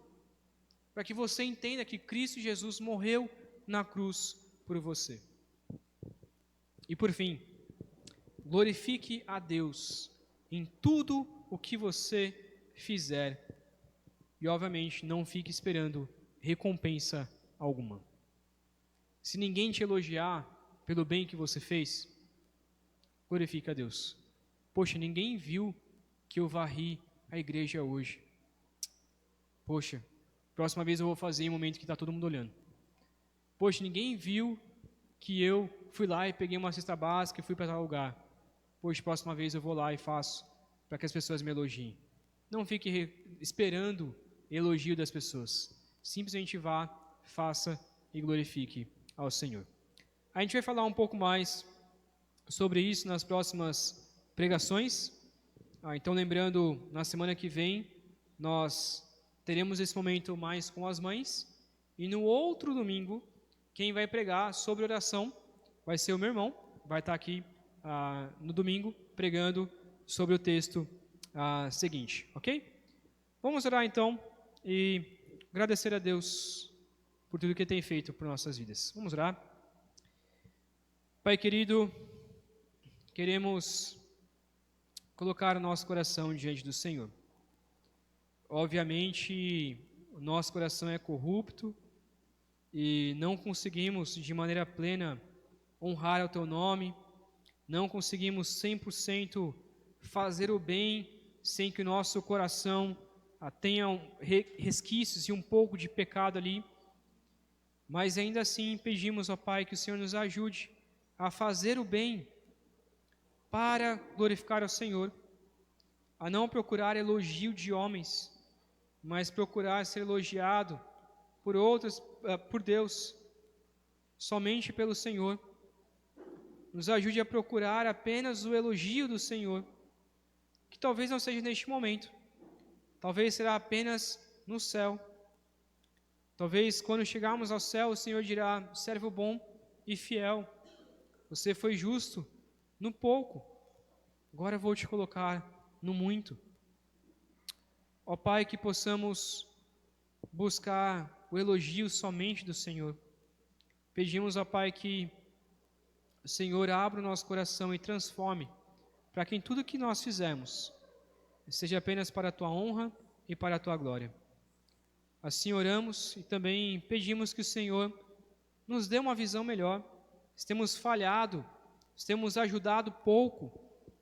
para que você entenda que Cristo Jesus morreu na cruz por você. E por fim, glorifique a Deus em tudo o que você fizer e, obviamente, não fique esperando recompensa alguma. Se ninguém te elogiar pelo bem que você fez, glorifique a Deus. Poxa, ninguém viu que eu varri a igreja hoje. Poxa, próxima vez eu vou fazer em um momento que está todo mundo olhando. Poxa, ninguém viu que eu fui lá e peguei uma cesta básica e fui para tal lugar. Poxa, próxima vez eu vou lá e faço para que as pessoas me elogiem. Não fique esperando elogio das pessoas. Simplesmente vá, faça e glorifique ao Senhor. A gente vai falar um pouco mais sobre isso nas próximas pregações. Então, lembrando, na semana que vem, nós teremos esse momento mais com as mães. E no outro domingo, quem vai pregar sobre oração vai ser o meu irmão. Vai estar aqui no domingo pregando sobre o texto seguinte, ok? Vamos orar então e agradecer a Deus por tudo que Ele tem feito por nossas vidas. Vamos orar. Pai querido, queremos colocar o nosso coração diante do Senhor. Obviamente, o nosso coração é corrupto e não conseguimos de maneira plena honrar o Teu nome, não conseguimos 100% fazer o bem sem que o nosso coração tenha resquícios e um pouco de pecado ali, mas ainda assim pedimos, ó Pai, que o Senhor nos ajude a fazer o bem para glorificar ao Senhor, a não procurar elogio de homens, mas procurar ser elogiado por outros, por Deus, somente pelo Senhor. Nos ajude a procurar apenas o elogio do Senhor, que talvez não seja neste momento, talvez será apenas no céu. Talvez quando chegarmos ao céu, o Senhor dirá, servo bom e fiel, você foi justo no pouco, agora eu vou te colocar no muito. Ó Pai, que possamos buscar o elogio somente do Senhor. Pedimos, ó Pai, que o Senhor abra o nosso coração e transforme, para que em tudo que nós fizermos, seja apenas para a Tua honra e para a Tua glória. Assim oramos e também pedimos que o Senhor nos dê uma visão melhor. Se temos falhado, se temos ajudado pouco,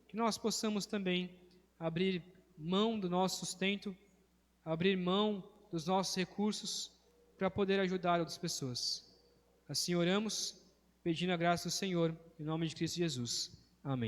que nós possamos também abrir mão do nosso sustento, abrir mão dos nossos recursos para poder ajudar outras pessoas. Assim oramos, pedindo a graça do Senhor, em nome de Cristo Jesus. Amém.